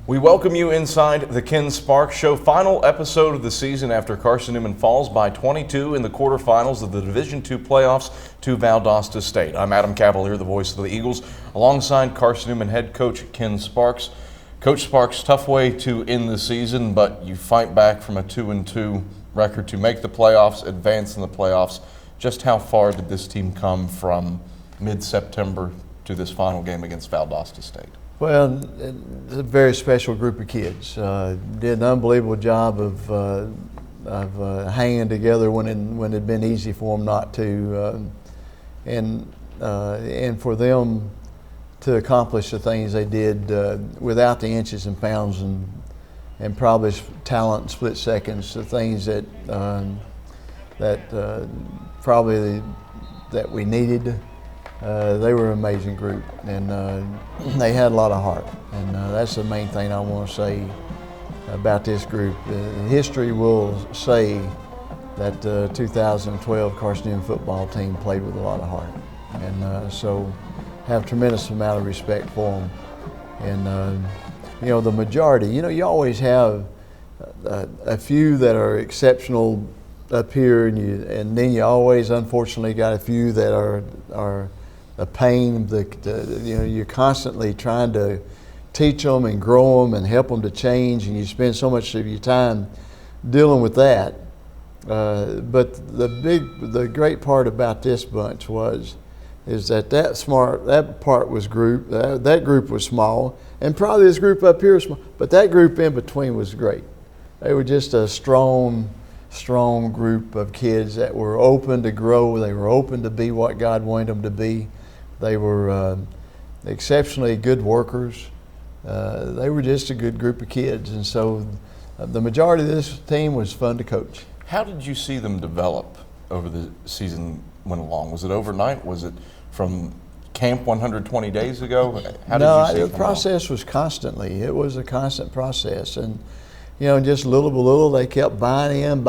We welcome you inside the Ken Sparks Show, final episode of the season after Carson-Newman falls by 22 in the quarterfinals of the Division II playoffs to Valdosta State. I'm Adam Cavalier, the voice of the Eagles, alongside Carson-Newman head coach Ken Sparks. Coach Sparks, tough way to end the season, but you fight back from a 2-2 record to make the playoffs, advance in the playoffs. Just how far did this team come from mid-September to this final game against Valdosta State? Well, it's a very special group of kids. Did an unbelievable job of hanging together when it had been easy for them not to, and for them to accomplish the things they did without the inches and pounds and probably talent and split seconds, the things that that we needed. They were an amazing group, and they had a lot of heart, and that's the main thing I want to say about this group. History will say that the 2012 Carson-Newman football team played with a lot of heart, and so have a tremendous amount of respect for them. And you know, the majority, you know, you always have a few that are exceptional up here, and then you always, unfortunately, got a few that are a pain. You know, you're constantly trying to teach them and grow them and help them to change, and you spend so much of your time dealing with that. But the great part about this bunch is that that group was small, and probably this group up here is small, but that group in between was great. They were just a strong group of kids that were open to grow. They were open to be what God wanted them to be. They were exceptionally good workers. They were just a good group of kids, and so the majority of this team was fun to coach. How did you see them develop over the season went along? Was it overnight? Was it from camp 120 days ago? How did you see it? The process was constantly. It was a constant process, and you know, just little by little, they kept buying in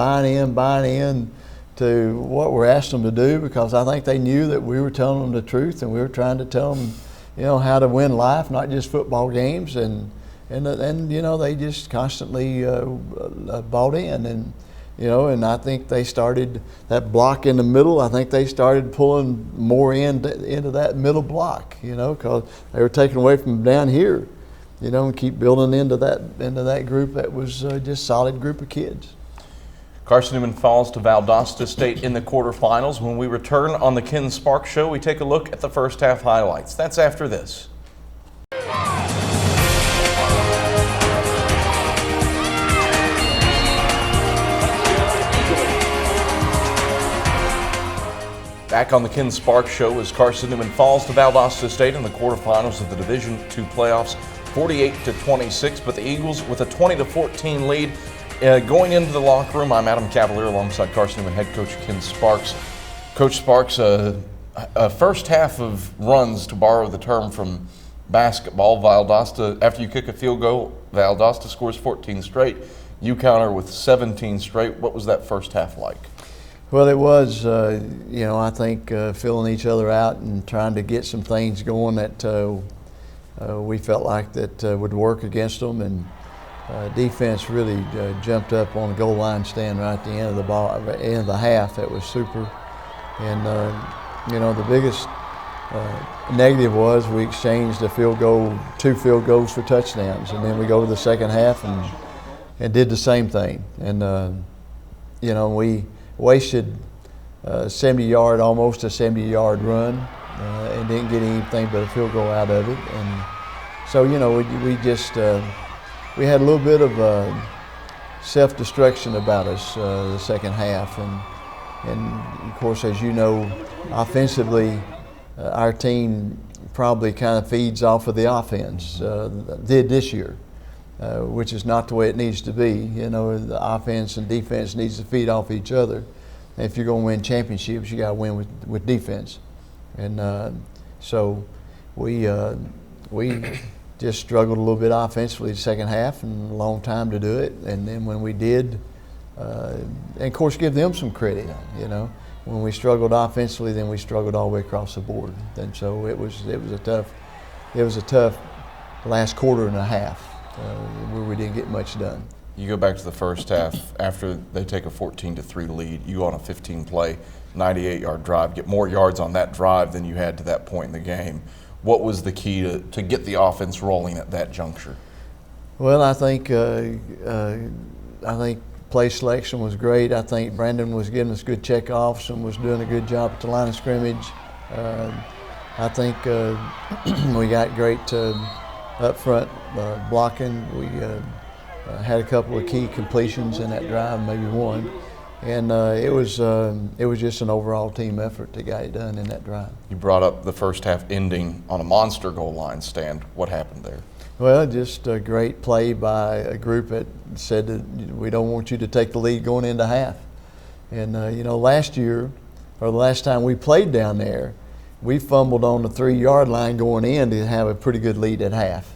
to what we're asking them to do, because I think they knew that we were telling them the truth, and we were trying to tell them, you know, how to win life, not just football games, and you know, they just constantly bought in, and you know, and I think they started that block in the middle. I think they started pulling more into that middle block, you know, because they were taken away from down here. You know, and keep building into that group that was just solid group of kids. Carson-Newman falls to Valdosta State in the quarterfinals. When we return on the Ken Sparks Show, we take a look at the first half highlights. That's after this. Back on the Ken Sparks Show as Carson-Newman falls to Valdosta State in the quarterfinals of the Division II playoffs, 48-26, but the Eagles with a 20-14 lead. Going into the locker room, I'm Adam Cavalier alongside Carson-Newman head coach Ken Sparks. Coach Sparks, a first half of runs, to borrow the term from basketball. Valdosta, after you kick a field goal, Valdosta scores 14 straight. You counter with 17 straight. What was that first half like? Well, it was, you know, I think filling each other out and trying to get some things going that we felt like that would work against them, and defense really jumped up on the goal line stand right at the end of the ball, end of the half. That was super, and you know, the biggest negative was we exchanged two field goals for touchdowns, and then we go to the second half and did the same thing, and you know, we wasted almost a 70-yard run, and didn't get anything but a field goal out of it. And so, you know, we had a little bit of self-destruction about us the second half, and of course, as you know, offensively, our team probably kind of feeds off of the offense, did this year, which is not the way it needs to be. You know, the offense and defense needs to feed off each other. And if you're going to win championships, you got to win with defense. And so we just struggled a little bit offensively the second half, and a long time to do it. And then when we did, and of course, give them some credit. You know, when we struggled offensively, then we struggled all the way across the board. And so it was a tough last quarter and a half. where we didn't get much done. You go back to the first half, after they take a 14-3 lead, you on a 15-play, 98-yard drive, get more yards on that drive than you had to that point in the game. What was the key to get the offense rolling at that juncture? Well, I think play selection was great. I think Brandon was giving us good checkoffs and was doing a good job at the line of scrimmage. I think we got great up front blocking. We had a couple of key completions in that drive, maybe one, and it was just an overall team effort to get it done in that drive. You brought up the first half ending on a monster goal line stand. What happened there? Well, just a great play by a group that said that we don't want you to take the lead going into half. And last year, or the last time we played down there, we fumbled on the 3-yard line going in to have a pretty good lead at half.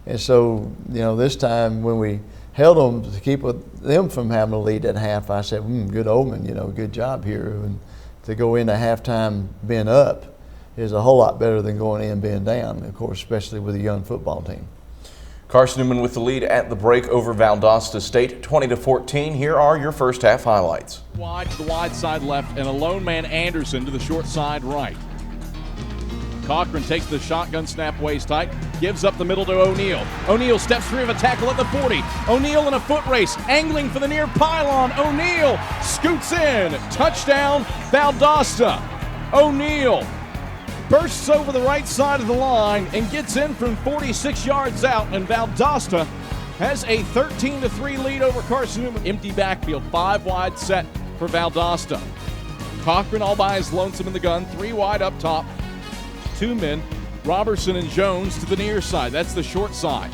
And so, this time when we held them to keep them from having a lead at half, I said, good omen, good job here. And to go into halftime being up is a whole lot better than going in being down, of course, especially with a young football team. Carson-Newman with the lead at the break over Valdosta State, 20-14. Here are your first half highlights. Wide to the wide side left, and a lone man Anderson to the short side right. Cochran takes the shotgun snap waist tight, gives up the middle to O'Neal. O'Neal steps free of a tackle at the 40. O'Neal in a foot race, angling for the near pylon. O'Neal scoots in. Touchdown, Valdosta. O'Neal bursts over the right side of the line and gets in from 46 yards out, and Valdosta has a 13-3 lead over Carson-Newman. Empty backfield, 5 wide set for Valdosta. Cochran all by his lonesome in the gun, 3 wide up top. 2 men, Robertson and Jones to the near side. That's the short side.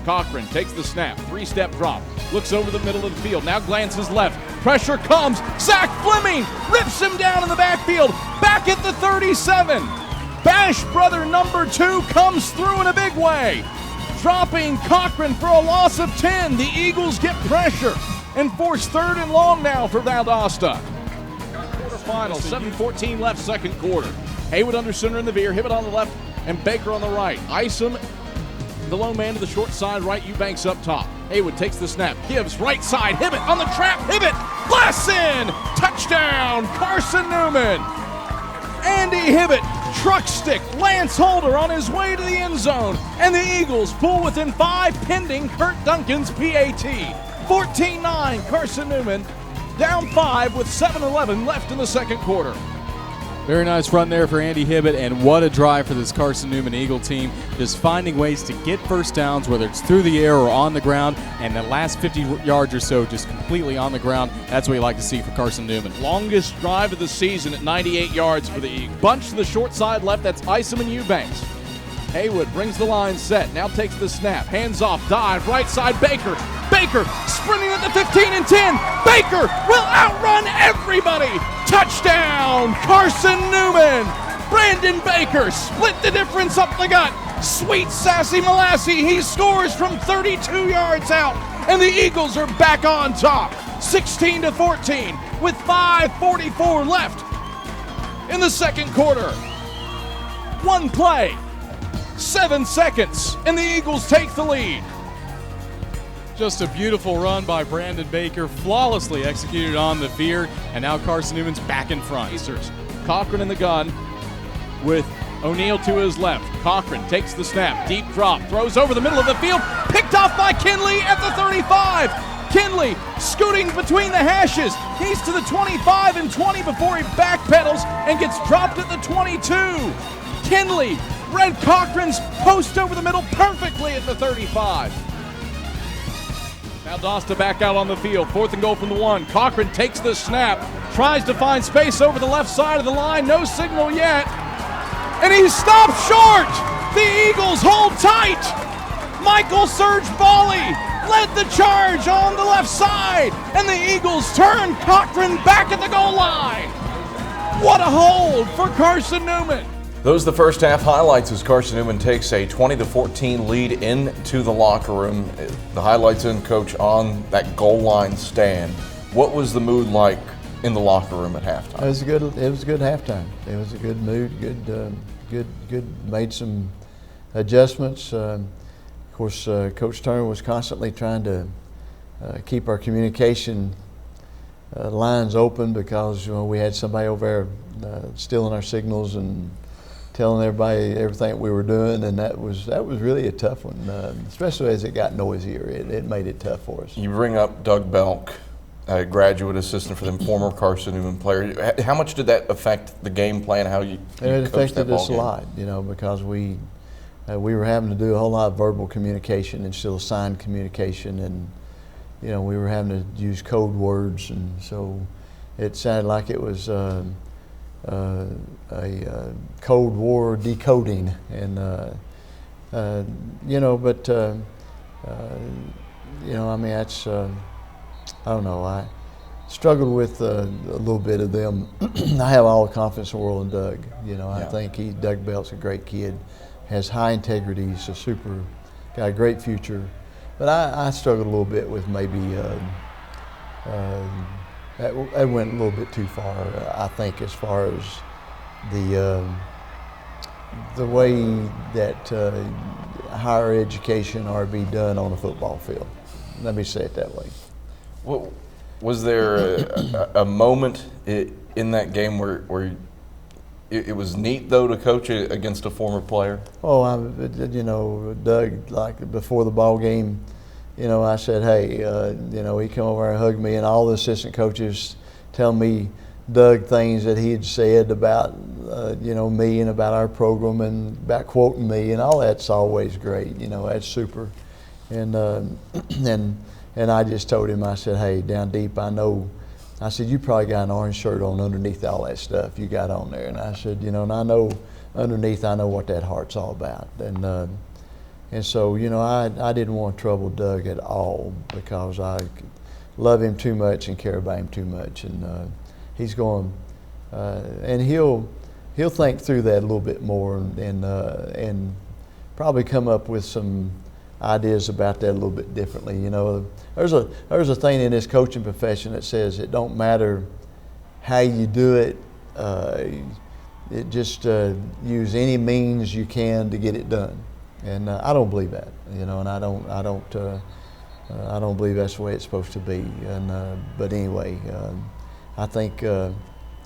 Cochran takes the snap, 3-step drop, looks over the middle of the field, now glances left. Pressure comes, Zach Fleming rips him down in the backfield, back at the 37. Bash brother number 2 comes through in a big way, dropping Cochran for a loss of 10. The Eagles get pressure and force 3rd and long now for Valdosta. Quarterfinals, 7:14 left, second quarter. Haywood under center in the veer, Hibbett on the left, and Baker on the right. Isom, the lone man to the short side right, Eubanks up top. Haywood takes the snap, gives right side, Hibbett on the trap, Hibbett blasts in! Touchdown, Carson-Newman! Andy Hibbett, truck stick, Lance Holder on his way to the end zone, and the Eagles pull within 5 pending Kurt Duncan's PAT. 14-9, Carson-Newman down 5 with 7:11 left in the second quarter. Very nice run there for Andy Hibbett, and what a drive for this Carson-Newman Eagle team. Just finding ways to get first downs, whether it's through the air or on the ground, and the last 50 yards or so just completely on the ground. That's what you like to see for Carson-Newman. Longest drive of the season at 98 yards for the Eagles. Bunch to the short side left, that's Isom and Eubanks. Haywood brings the line set, now takes the snap, hands off, dive, right side, Baker. Baker sprinting at the 15 and 10. Baker will outrun everybody. Touchdown, Carson-Newman. Brandon Baker split the difference up the gut. Sweet sassy Molassie, he scores from 32 yards out, and the Eagles are back on top, 16-14 with 5:44 left in the second quarter. 1 play, 7 seconds, and the Eagles take the lead. Just a beautiful run by Brandon Baker, flawlessly executed on the veer, and now Carson-Newman's back in front. Cochran in the gun with O'Neal to his left. Cochran takes the snap, deep drop, throws over the middle of the field, picked off by Kinley at the 35. Kinley scooting between the hashes. He's to the 25 and 20 before he backpedals and gets dropped at the 22. Kinley read Cochran's post over the middle perfectly at the 35. Valdosta back out on the field, 4th and goal from the 1. Cochran takes the snap, tries to find space over the left side of the line, no signal yet, and he's stopped short. The Eagles hold tight. Michael Serge Bali led the charge on the left side, and the Eagles turn Cochran back at the goal line. What a hold for Carson-Newman. Those are the first half highlights as Carson-Newman takes a 20-14 lead into the locker room. The highlights in, Coach, on that goal line stand. What was the mood like in the locker room at halftime? It was a good halftime. It was a good mood. Good. Made some adjustments. Of course, Coach Turner was constantly trying to keep our communication lines open because we had somebody over there stealing our signals and telling everybody everything we were doing, and that was really a tough one, especially as it got noisier. It made it tough for us. You bring up Doug Belk, a graduate assistant for them, former Carson-Newman player. How much did that affect the game plan? How you it coached that affected ball us game? a lot, because we were having to do a whole lot of verbal communication instead of signed communication, and we were having to use code words, and so it sounded like it was a Cold War decoding, and but I mean, that's I don't know. I struggled with a little bit of them. I have all the confidence in the world in Doug. I think Doug Belt's a great kid, has high integrity, he's got a great future. But I struggled a little bit with maybe that went a little bit too far. I think as far as the way that higher education ought to be done on a football field. Let me say it that way. Well, was there a moment in that game where it was neat though to coach against a former player? Oh, Doug, like before the ball game, I said, hey, he come over and hugged me, and all the assistant coaches tell me Doug things that he had said about me and about our program and about quoting me, and all that's always great. That's super. And and I just told him, I said, hey, down deep, I know. I said, you probably got an orange shirt on underneath all that stuff you got on there. And I said, and I know underneath, I know what that heart's all about. And so, I didn't want to trouble Doug at all because I love him too much and care about him too much. And he's going, and he'll think through that a little bit more and probably come up with some ideas about that a little bit differently. There's a thing in this coaching profession that says it don't matter how you do it. It just use any means you can to get it done. And I don't believe that, and I don't believe that's the way it's supposed to be. And but anyway, I think,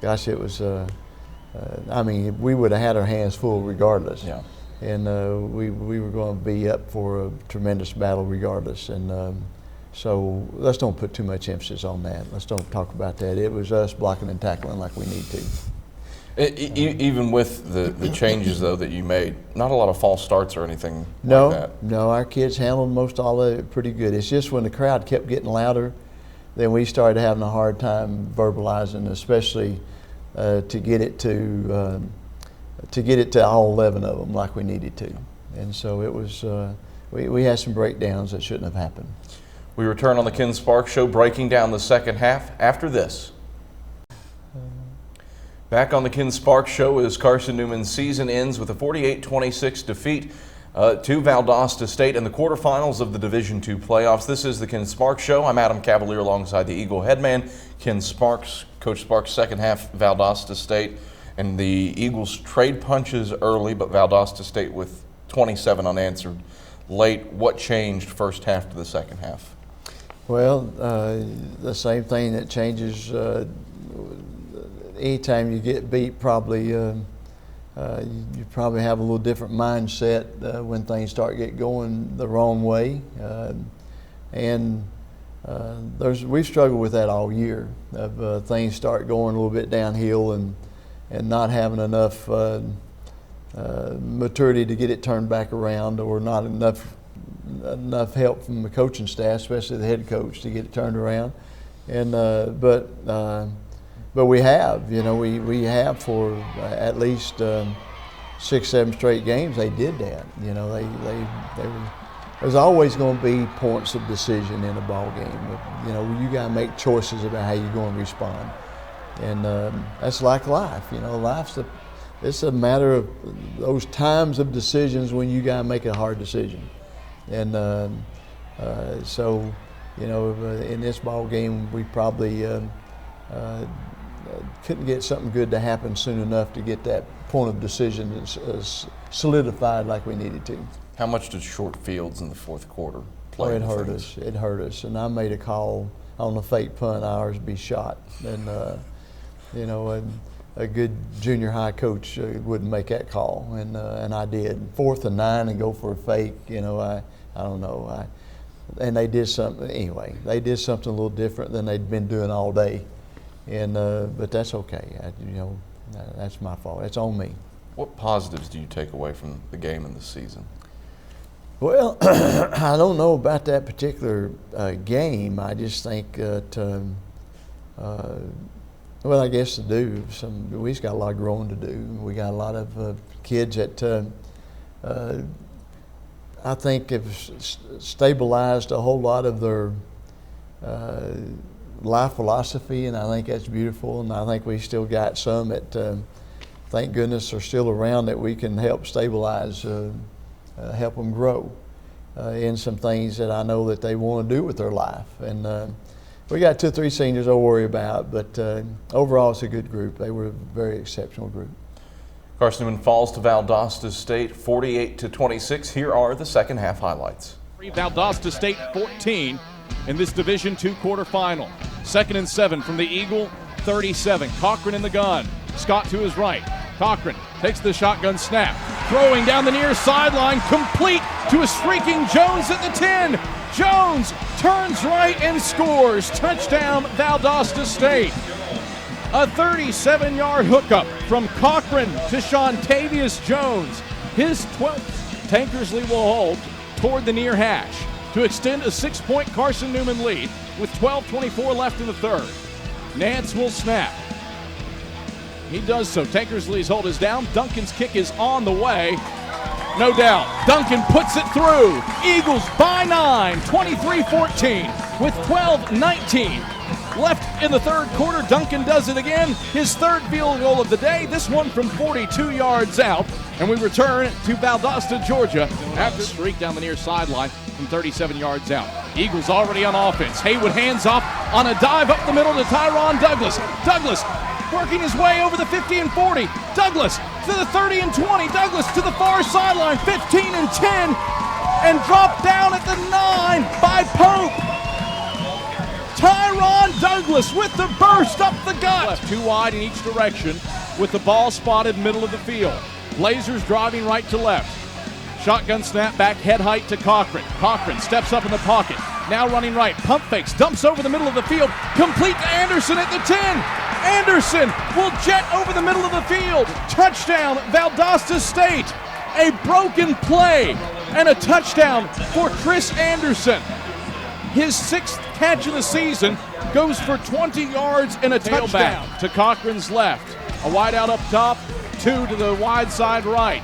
gosh, it was. I mean, we would have had our hands full regardless. Yeah. And we were going to be up for a tremendous battle regardless. And so let's don't put too much emphasis on that. Let's don't talk about that. It was us blocking and tackling like we need to. Even with the changes, though, that you made, not a lot of false starts or anything like that. No, our kids handled most all of it pretty good. It's just when the crowd kept getting louder, then we started having a hard time verbalizing, especially to get it to all 11 of them like we needed to. And so it was, we had some breakdowns that shouldn't have happened. We return on the Ken Sparks Show, breaking down the second half after this. Back on the Ken Sparks Show as Carson-Newman's season ends with a 48-26 defeat to Valdosta State in the quarterfinals of the Division II playoffs. This is the Ken Sparks Show. I'm Adam Cavalier alongside the Eagle headman, Ken Sparks. Coach Sparks, second half, Valdosta State. And the Eagles trade punches early, but Valdosta State with 27 unanswered late. What changed first half to the second half? Well, the same thing that changes anytime you get beat. Probably you probably have a little different mindset when things start get going the wrong way, and we've struggled with that all year. Of things start going a little bit downhill and not having enough maturity to get it turned back around, or not enough help from the coaching staff, especially the head coach, to get it turned around. And but we have, we have for at least 6-7 straight games. They did that. There's always going to be points of decision in a ball game. You got to make choices about how you're going to respond. And that's like life. It's a matter of those times of decisions when you got to make a hard decision. And so, in this ball game, we probably couldn't get something good to happen soon enough to get that point of decision solidified like we needed to. How much did short fields in the fourth quarter Oh, play? it hurt us. It hurt us. And I made a call on the fake punt, ours be shot. And, you know, a good junior high coach wouldn't make that call, and I did. 4th and 9 and go for a fake, you know, I don't know. And they did something, anyway, they did something a little different than they'd been doing all day. And, but that's okay. You know, that's my fault. It's on me. What positives do you take away from the game and the season? Well, I don't know about that particular game. I just think that, well, I guess to do we just got a lot of growing to do. We got a lot of kids that I think have stabilized a whole lot of their life philosophy, and I think that's beautiful. And I think we still got some that, thank goodness, are still around that we can help stabilize. Help them grow in some things that I know that they want to do with their life. And we got 2 or 3 seniors I'll worry about, but overall it's a good group. They were a very exceptional group. Carson-Newman falls to Valdosta State 48-26. Here are the second half highlights. Valdosta State 14 in this Division II quarterfinal. 2nd and 7 from the Eagle 37. Cochran in the gun. Scott to his right. Cochran takes the shotgun snap. Throwing down the near sideline, complete to a streaking Jones at the 10. Jones turns right and scores. Touchdown, Valdosta State. A 37-yard hookup from Cochran to Shontavius Jones. His 12th. Tankersley will hold toward the near hash to extend a 6-point Carson-Newman lead with 12:24 left in the third. Nance will snap. He does so. Tankersley's hold is down. Duncan's kick is on the way. No doubt. Duncan puts it through. Eagles by 9, 23-14 with 12:19 left in the third quarter. Duncan does it again. His third field goal of the day. This one from 42 yards out. And we return to Valdosta, Georgia after streak down the near sideline from 37 yards out. Eagles already on offense. Haywood hands off on a dive up the middle to Tyron Douglas. Douglas working his way over the 50 and 40. Douglas to the 30 and 20. Douglas to the far sideline, 15 and 10, and dropped down at the 9 by Pope. Tyron Douglas with the burst up the gut. Left 2 wide in each direction with the ball spotted middle of the field. Blazers driving right to left. Shotgun snap back, head height to Cochran. Cochran steps up in the pocket. Now running right, pump fakes, dumps over the middle of the field, complete to Anderson at the 10. Anderson will jet over the middle of the field. Touchdown, Valdosta State. A broken play and a touchdown for Chris Anderson. His 6th catch of the season goes for 20 yards and a touchdown. To Cochran's left. A wide out up top, 2 to the wide side right.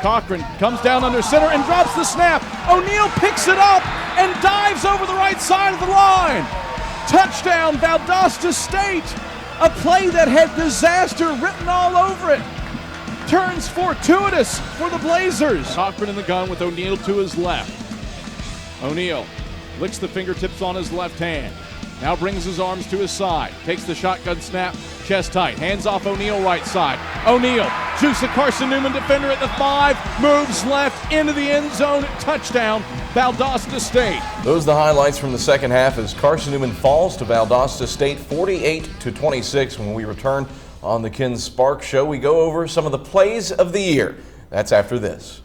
Cochran comes down under center and drops the snap. O'Neal picks it up and dives over the right side of the line. Touchdown, Valdosta State. A play that had disaster written all over it. Turns fortuitous for the Blazers. Cochran in the gun with O'Neal to his left. O'Neal licks the fingertips on his left hand. Now brings his arms to his side. Takes the shotgun snap, chest tight. Hands off O'Neal right side. O'Neal shoots the Carson-Newman defender at the 5. Moves left into the end zone. Touchdown, Valdosta State. Those are the highlights from the second half as Carson-Newman falls to Valdosta State 48-26. When we return on the Ken Sparks Show, we go over some of the plays of the year. That's after this.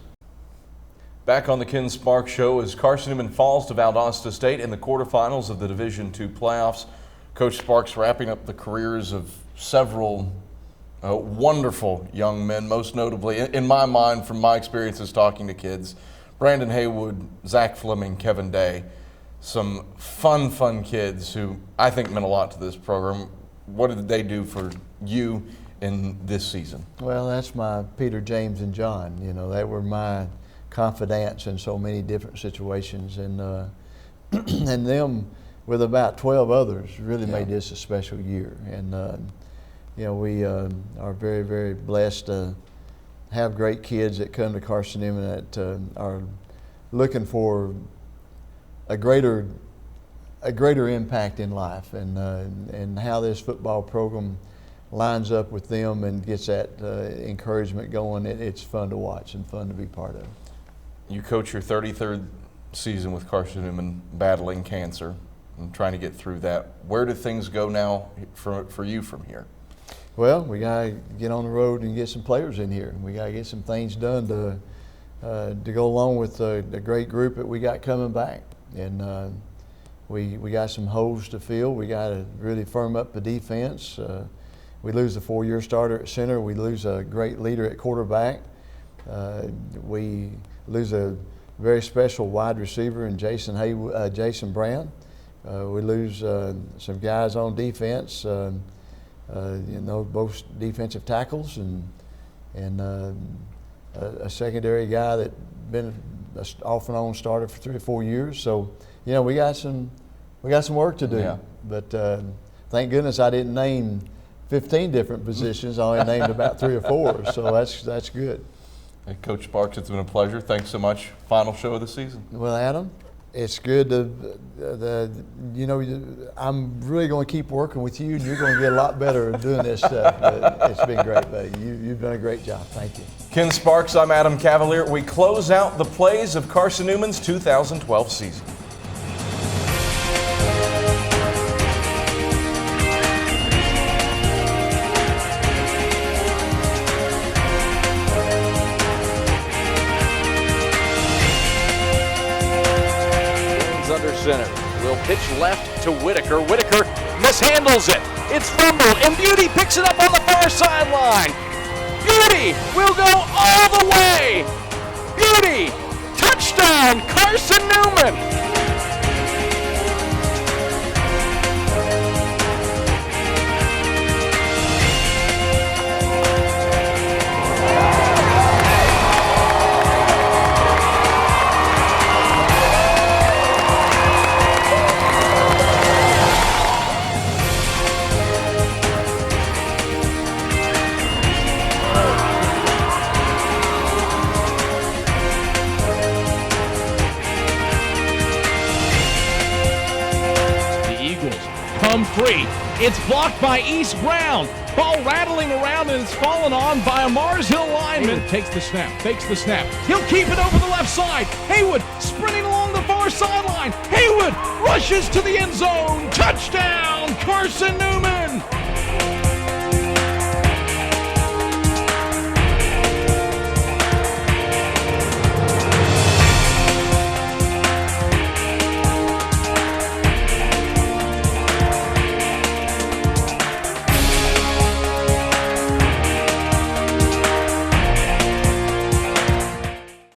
Back on the Ken Sparks Show as Carson-Newman falls to Valdosta State in the quarterfinals of the Division II playoffs. Coach Sparks wrapping up the careers of several wonderful young men, most notably, in my mind, from my experiences talking to kids, Brandon Haywood, Zach Fleming, Kevin Day. Some fun kids who I think meant a lot to this program. What did they do for you in this season? Well, that's my Peter, James, and John. You know, they were my confidants in so many different situations, and and them with about 12 others really made this a special year. And you know, we are very, very blessed to have great kids that come to Carson-Newman that are looking for a greater impact in life, and how this football program lines up with them and gets that encouragement going. It's fun to watch and fun to be part of. You coach your 33rd season with Carson-Newman, battling cancer and trying to get through that. Where do things go now for you from here? Well, we got to get on the road and get some players in here. We got to get some things done to go along with the great group that we got coming back. And we got some holes to fill. We got to really firm up the defense. We lose a 4-year starter at center. We lose a great leader at quarterback. We lose a very special wide receiver in Jason Brown. We lose some guys on defense. Both defensive tackles and a secondary guy that been an off and on starter for 3 or 4 years. So, we got some work to do. Yeah. But thank goodness I didn't name 15 different positions. I only named about 3 or 4. So that's good. Hey, Coach Sparks, it's been a pleasure. Thanks so much. Final show of the season. Well, Adam, it's good to, I'm really going to keep working with you, and you're going to get a lot better at doing this stuff. But it's been great, buddy. You've done a great job. Thank you. Ken Sparks, I'm Adam Cavalier. We close out the plays of Carson-Newman's 2012 season. Under center. Will pitch left to Whitaker. Whitaker mishandles it. It's fumbled, and Beauty picks it up on the far sideline. Beauty will go all the way. Beauty, touchdown, Carson-Newman. Come free. It's blocked by East Brown. Ball rattling around, and it's fallen on by a Mars Hill lineman. Takes the snap, fakes the snap. He'll keep it over the left side. Haywood sprinting along the far sideline. Haywood rushes to the end zone. Touchdown, Carson-Newman.